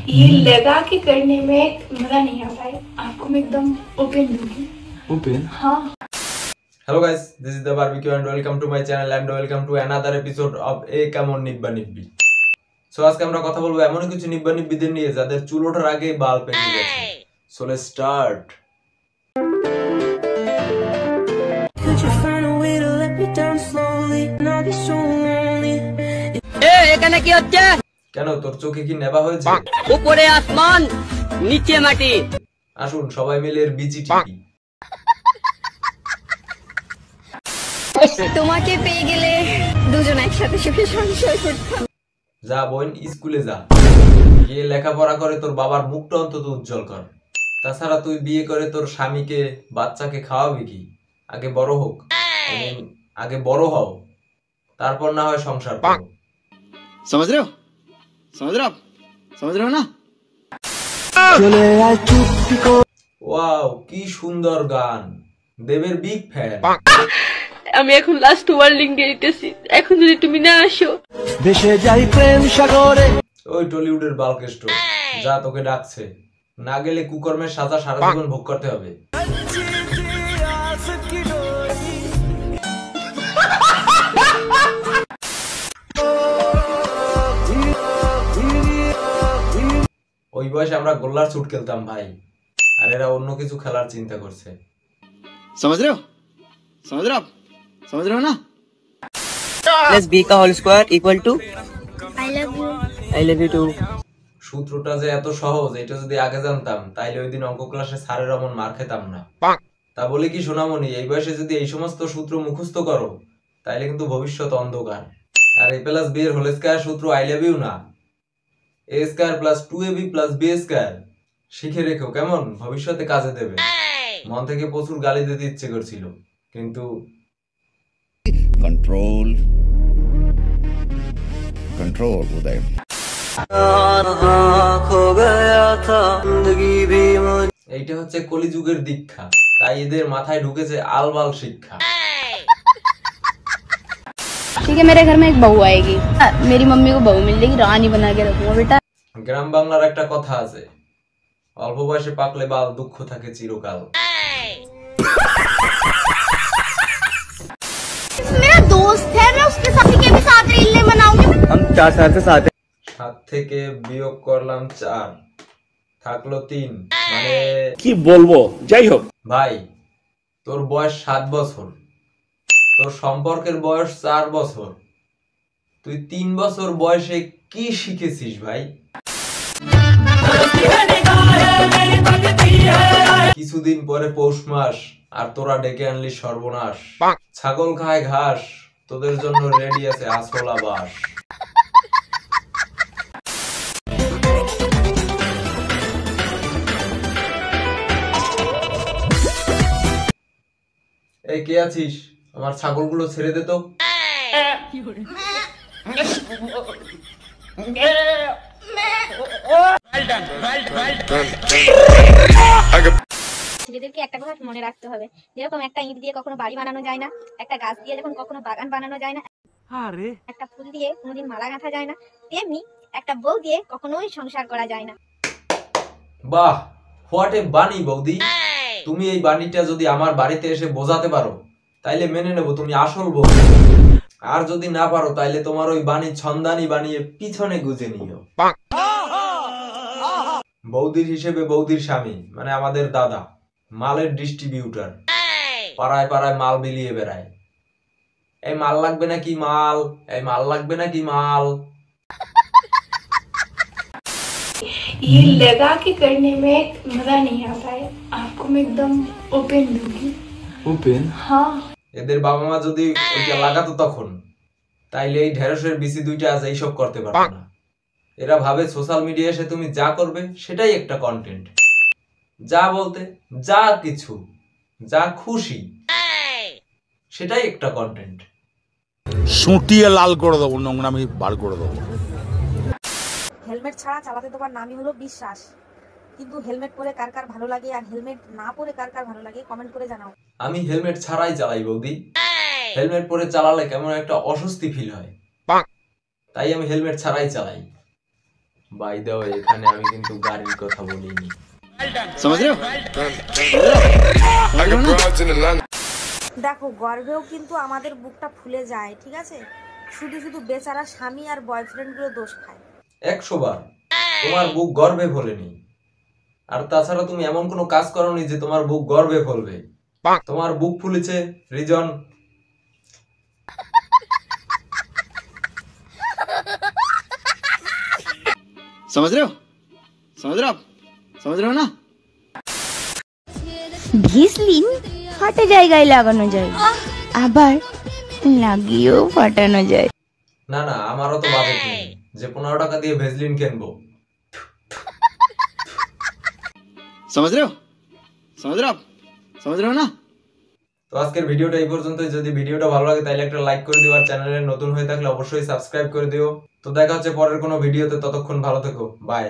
ये लगा के करने में मजा नहीं आता है। आपको मैं एकदम ओपन दूंगी। ओपन? हाँ। Hello guys, this is the barbecue and welcome to my channel and welcome to another episode of A কেমন নিব্বা নিব্বি। So আজকে আমরা কথা বলবো এমন কিছু নিব্বা নিব্বিদের নিয়ে যাদের চুল ওঠার আগেই বাল পেকে গেছে। So let's start. এখানে কি হচ্ছে? কেন তোর চোখে কি নেবা হয়েছে? উপরে আসমান, নিচে মাটি। আসুন সবাই মিলে এর বিচি টিপি। তোমাকে পেয়ে গেলে দুজন একসাথে সুখে সংসার করতাম। যা বোন স্কুলে যা, গিয়ে লেখাপড়া করে তোর বাবার মুখটা অন্তত উজ্জ্বল কর। তাছাড়া তুই বিয়ে করে তোর স্বামীকে বাচ্চাকে খাওয়াবি কি? আগে বড় হোক, আগে বড় হও, তারপর না হয় সংসার করো। समझ रहे हो? समझ रहे हो? समझ रहे हो ना? ওয়াও কি সুন্দর গান, দেবের বিগ ফ্যান। আমি এখন লাস্ট ওয়ার্নিং দিয়ে দিতেছি, এখন যদি তুমি না আসো ভেসে যাই প্রেম সাগরে। ওই টলিউডের বালকেষ্ট যা তোকে ডাকছে, না গেলে কুকর্মের সাজা সারা জীবন ভোগ করতে হবে। ওই বয়সে আমরা গোল্লার ছুট খেলতাম ভাই, আর এরা অন্য কিছু খেলার চিন্তা করছে। समझ रहे हो? समझ रहे हो? समझ रहे हो ना? प्लस b का whole square equal to I love you too। সূত্রটা যে এত সহজ, এটা যদি আগে জানতাম তাইলে ওই দিন অঙ্ক ক্লাসে স্যারের অমন মার খেতাম না। তা বলে কি সোনামণি, এই বয়সে যদি এই সমস্ত সূত্র মুখস্থ করো তাইলে কিন্তু ভবিষ্যৎ অন্ধকার। আর a প্লাস b এর হোল স্কয়ার সূত্র আই লাভ ইউ না, a square plus 2ab plus b square. শিখে রেখো কেমন, ভবিষ্যতে কাজে দেবে। মন থেকে প্রচুর গালি দিতে ইচ্ছে করছিল, কিন্তু कंट्रोल कंट्रोल उदय। এইটা হচ্ছে কলিযুগের দীক্ষা, তাই এদের মাথায় ঢুকেছে আলবাল শিক্ষা। ठीक है, मेरे घर में एक बहू आएगी, मेरी मम्मी को बहू मिल जाएगी, रानी बना के रखूंगा बेटा। গ্রাম বাংলার একটা কথা আছে, অল্প বয়সে পাকলে বাল দুঃখ থাকে চিরকাল। मेरा दोस्त है, मैं उसके साथ के भी साथ रील बनाऊंगी। हम 4 साल से साथ हैं। 7 থেকে বিয়োগ করলাম 4, থাকলো 3, মানে কি বলবো, যাই হোক ভাই তোর বয়স 7 বছর, তোর সম্পর্কের বয়স 4 বছর, তুই 3 বছর বয়সে কি শিখেছিস ভাই? কিছুদিন পরে পৌষ মাস, আর তোরা ডেকে আনলি সর্বনাশ। ছাগল খায় ঘাস, তোদের জন্য রেডি আছে আসল আবাস। এই কে আছিস, আমার ছাগলগুলো ছেড়ে দে তো। ছেলেদেরকে একটা কথা মনে রাখতে হবে, যেরকম একটা ইট দিয়ে কখনো বাড়ি বানানো যায় না, একটা গাছ দিয়ে যখন কখনো বাগান বানানো যায় না, একটা ফুল দিয়ে কোনোদিন মালা গাঁথা যায় না, তেমনি একটা বউ দিয়ে কখনোই সংসার করা যায় না। বাহ, হোয়াট এ বাণী বৌদি। তুমি এই বাণীটা যদি আমার বাড়িতে এসে বোঝাতে পারো তাইলে মেনে নেব তুমি আসল বৌদি, আর যদি না পারো তাইলে তোমার ওই বাণী ছন্দানি বানিয়ে পিছনে গুজে নিও। বৌদির হিসেবে বৌদির স্বামী মানে আমাদের দাদা মালের ডিস্ট্রিবিউটর, পাড়ায় পাড়ায় মাল বিলিয়ে বেড়ায়। এই মাল লাগবে নাকি মাল, এই মাল লাগবে নাকি মাল। ये लगा के करने में मजा नहीं आता है। आपको मैं एकदम ओपन दूंगी। ओपन? हाँ। এদের বাবা মা যদি ওইটা লাগাতো তখন, তাইলে এই ঢেঁড়সের বিচি দুইটা আজ এইসব করতে পারতো না। এরা ভাবে সোশ্যাল মিডিয়া এসে তুমি যা করবে সেটাই একটা কন্টেন্ট, যা বলতে যা কিছু যা খুশি সেটাই একটা কন্টেন্ট। সুটিয়ে লাল করে দেবো, নোংরামি বার করে দেবো। হেলমেট ছাড়া চালাতে দেওয়ার নামই হলো বিশ্বাস, কিন্তু হেলমেট পরে কার কার ভালো লাগে আর হেলমেট না পরে কার কার ভালো লাগে কমেন্ট করে জানাও। আমি হেলমেট ছাড়াই চালাই বৌদি, হেলমেট পরে চালালে কেমন একটা অস্বস্তি ফিল হয়, তাই আমি হেলমেট ছাড়াই চালাই। বাই দাও, এখানে আমি কিন্তু গাড়ির কথা বলিনি। समझ रहे हो? দেখো গর্ভেও কিন্তু আমাদের বুকটা ফুলে যায়, ঠিক আছে? শুধু শুধু বেচারা স্বামী আর বয়ফ্রেন্ড গুলো দোষ খায়। 100 বার তোমার বুক গর্বে ফলেনি। আর তাছাড়া তুমি এমন কোনো কাজ করোনি যে তোমার বুক গর্বে ফলবে। তোমার বুক ফুলেছে রিজন समझ रहे हो? समझ रहे हो? समझ रहे हो ना? ভেসলিন ফাটা জায়গায় লাগানো যায়, আবার লাগিয়েও ফাটানো যায়। না না, আমারও তো বাজেট নেই যে 15 টাকা দিয়ে ভেজলিন কিনবো। समझ रहे हो? समझ रहे हो? समझ रहे हो ना? তো আজকের ভিডিওটা এই পর্যন্তই। যদি ভিডিওটা ভালো লাগে তাহলে একটা লাইক করে দিও, আর চ্যানেলে নতুন হয়ে থাকলে অবশ্যই সাবস্ক্রাইব করে দিও। তো দেখা হচ্ছে পরের কোনো ভিডিওতে, ততক্ষণ ভালো থেকো, বাই।